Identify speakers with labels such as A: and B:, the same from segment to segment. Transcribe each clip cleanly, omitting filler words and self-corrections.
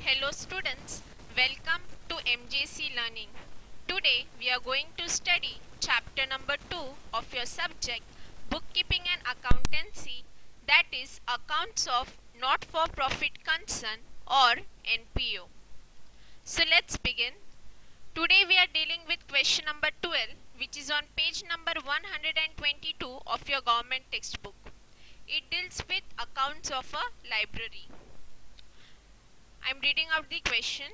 A: Hello students, welcome to MJC Learning. Today we are going to study chapter number 2 of your subject Bookkeeping and Accountancy, that is Accounts of Not-for-Profit Concern or NPO. So let's begin. Today we are dealing with question number 12, which is on page number 122 of your government textbook. It deals with accounts of a library. I am reading out the question.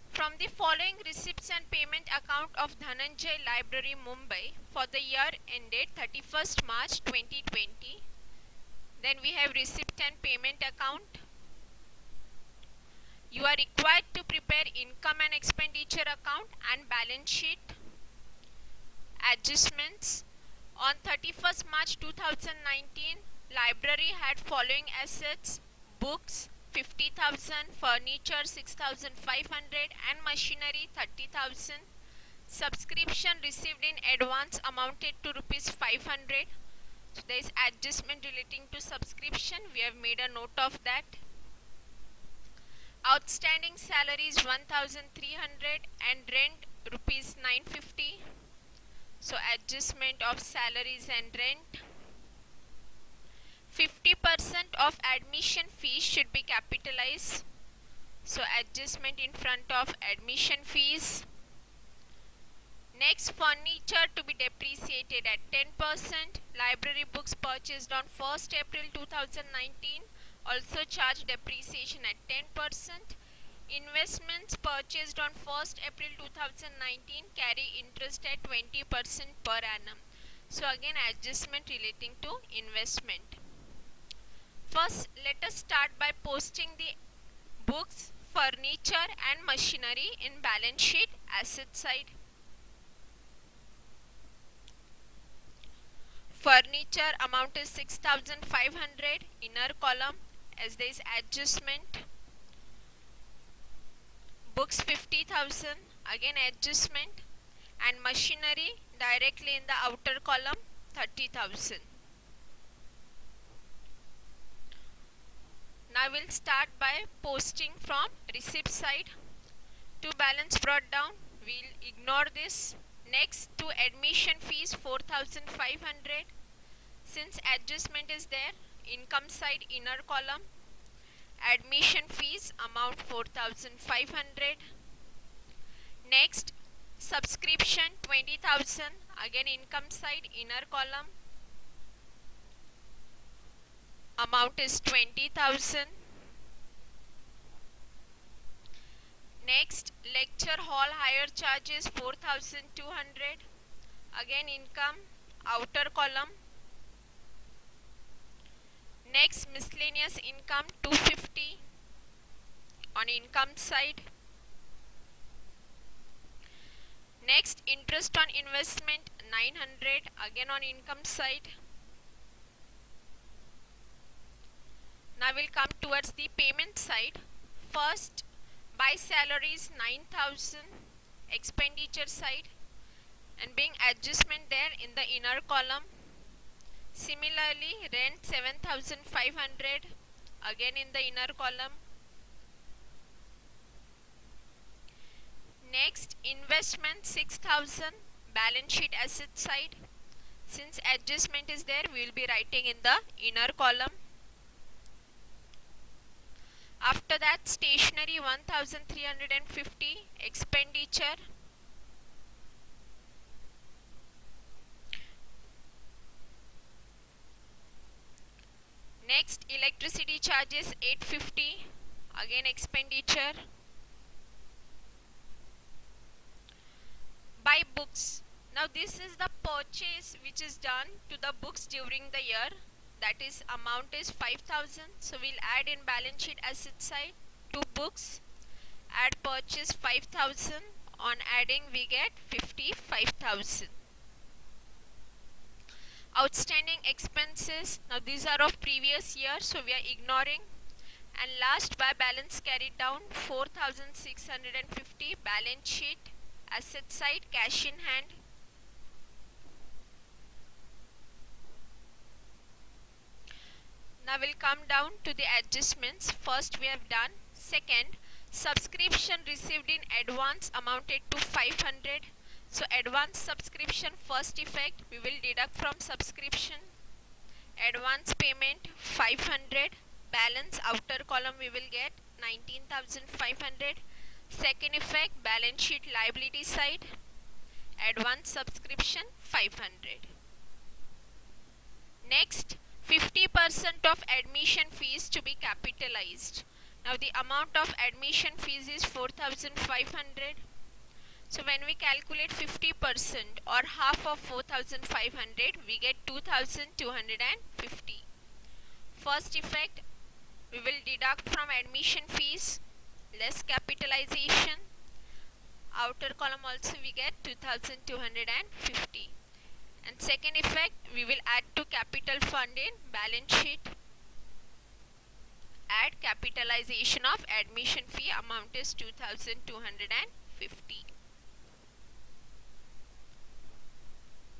A: From the following receipts and payment account of Dhananjay Library, Mumbai for the year ended 31st March 2020. Then we have receipt and payment account. You are required to prepare income and expenditure account and balance sheet. Adjustments. On 31st March 2019, library had following assets: books 50,000, furniture 6,500 and machinery 30,000. Subscription received in advance amounted to rupees 500. So there is adjustment relating to subscription. We have made a note of that. Outstanding salaries 1,300 and rent rupees 950. So adjustment of salaries and rent. 50% of admission fees should be capitalized. So adjustment in front of admission fees. Next, furniture to be depreciated at 10%. Library books purchased on 1st April 2019 also charge depreciation at 10%. Investments purchased on 1st April 2019 carry interest at 20% per annum. So again adjustment relating to investment. First, let us start by posting the books, furniture and machinery in balance sheet asset side. Furniture amount is 6,500, inner column, as there is adjustment. Books 50,000, again adjustment, and machinery directly in the outer column 30,000. Now we'll start by posting from receipt side. To balance brought down, we'll ignore this. Next, to admission fees 4,500. Since adjustment is there, income side inner column. Admission fees amount 4,500. Next, subscription 20,000. Again income side inner column. Amount is 20,000. Next, lecture hall hire charges 4,200. Again income, outer column. Next, miscellaneous income 250 on income side. Next, interest on investment 900 again on income side. Now we'll come towards the payment side. First, by salaries 9,000 expenditure side and being adjustment there in the inner column. Similarly, rent 7,500 again in the inner column. Next, investment 6,000 balance sheet asset side. Since adjustment is there, we will be writing in the inner column. After that, stationery 1,350 expenditure. Next, electricity charges 850 again expenditure. By books. Now this is the purchase which is done to the books during the year. That is amount is 5,000. So we'll add in balance sheet asset side 2 books. Add purchase 5,000. On adding we get 55,000. Outstanding expenses. Now these are of previous year, so we are ignoring. And last, by balance carried down 4,650 balance sheet asset side cash in hand. Now we'll come down to the adjustments. First we have done. Second, Subscription received in advance amounted to 500. So advance subscription first effect we will deduct from subscription. Advance payment 500. Balance outer column we will get 19,500. Second effect balance sheet liability side. Advance subscription 500. Next 50% of admission fees to be capitalized. Now the amount of admission fees is 4,500. So when we calculate 50% or half of 4,500, we get 2,250. First effect, we will deduct from admission fees, less capitalization. Outer column also we get 2,250. And second effect, we will add to capital fund in balance sheet. Add capitalization of admission fee amount is 2,250.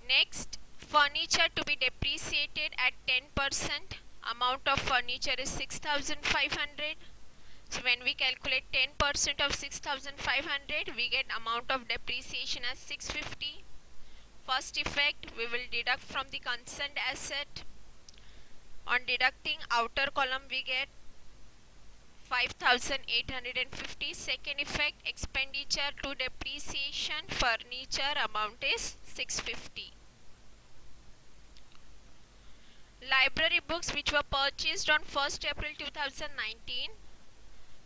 A: Next, furniture to be depreciated at 10%. Amount of furniture is 6,500. So when we calculate 10% of 6,500, we get amount of depreciation as 650. First effect, we will deduct from the concerned asset. On deducting outer column, we get 5,850. Second effect, expenditure to depreciation furniture amount is 650. Library books which were purchased on 1st April 2019,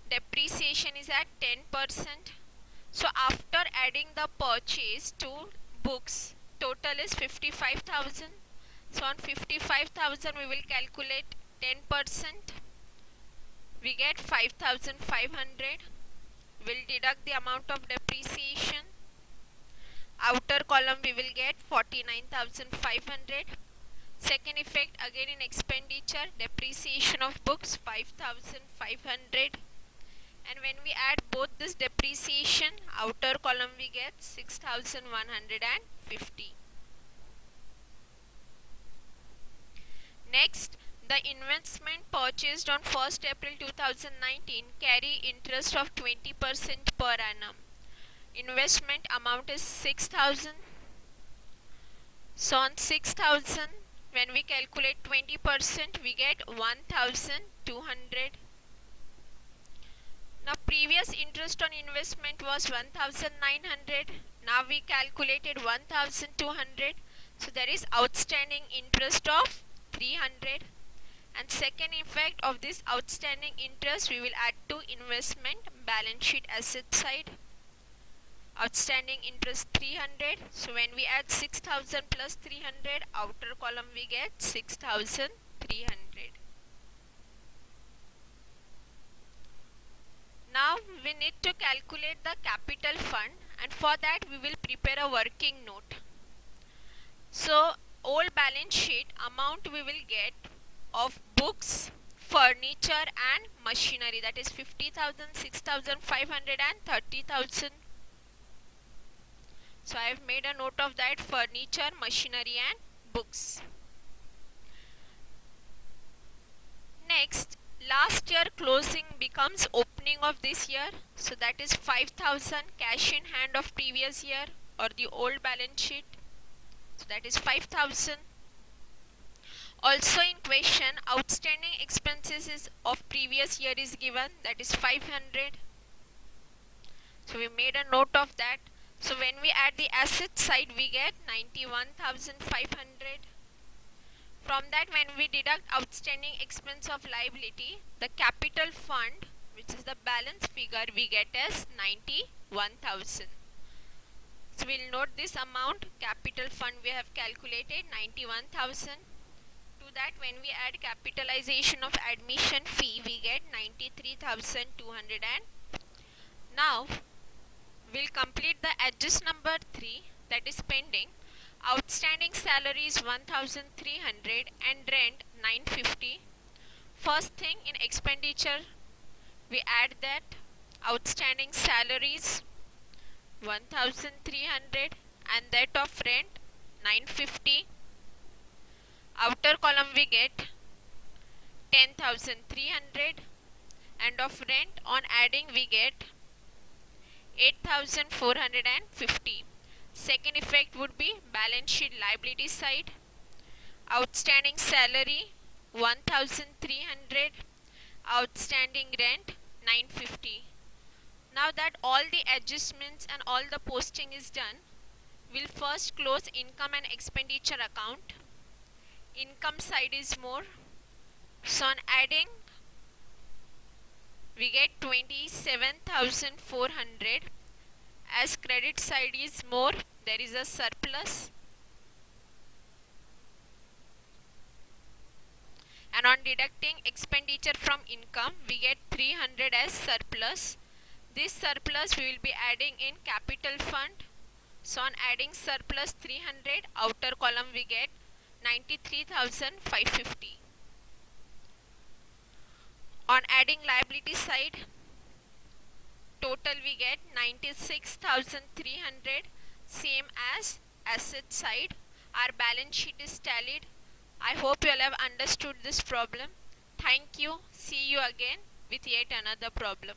A: depreciation is at 10%. So after adding the purchase to books, total is 55,000. So on 55,000 we will calculate 10%. We get 5,500. We'll deduct the amount of depreciation. Outer column we will get 49,500. Second effect again in expenditure, depreciation of books 5,500. And when we add both this depreciation, outer column we get 6,150. Next, the investment purchased on 1st April 2019 carry interest of 20% per annum. Investment amount is 6,000. So on 6,000, when we calculate 20%, we get 1,200. Now previous interest on investment was 1,900. Now we calculated 1,200. So there is outstanding interest of 300. And second effect of this outstanding interest we will add to investment balance sheet asset side. Outstanding interest 300. So when we add 6,000 plus 300, outer column we get 6,300. Now we need to calculate the capital fund, and for that we will prepare a working note. So old balance sheet amount we will get of books, furniture and machinery, that is 50,000, 6,500 and 30,000. So I have made a note of that: furniture, machinery and books. Next, last year closing becomes opening of this year. So that is 5,000 cash in hand of previous year or the old balance sheet. So that is 5,000. Also in question, outstanding expenses is of previous year is given, that is 500. So we made a note of that. So when we add the asset side, we get 91,500. From that, when we deduct outstanding expense of liability, the capital fund, which is the balance figure, we get as 91,000. So we'll note this amount, capital fund we have calculated 91,000. To that, when we add capitalization of admission fee, we get 93,200. And now we'll complete the adjust number 3, that is pending. Outstanding salary is 1,300 and rent 950. First thing, in expenditure we add that outstanding salaries 1,300 and that of rent 950. Outer column we get 10,300. and of rent on adding we get 8,450. Second effect would be balance sheet liability side. Outstanding salary 1,300. Outstanding rent 950. Now that all the adjustments and all the posting is done, we'll first close income and expenditure account. Income side is more. So on adding, we get 27,400. As credit side is more, there is a surplus. And on deducting expenditure from income, we get 300 as surplus. This surplus we will be adding in capital fund. So on adding surplus 300, outer column we get 93,550. On adding liability side, total we get 96,300, same as asset side. Our balance sheet is tallied. I hope you all have understood this problem. Thank you. See you again with yet another problem.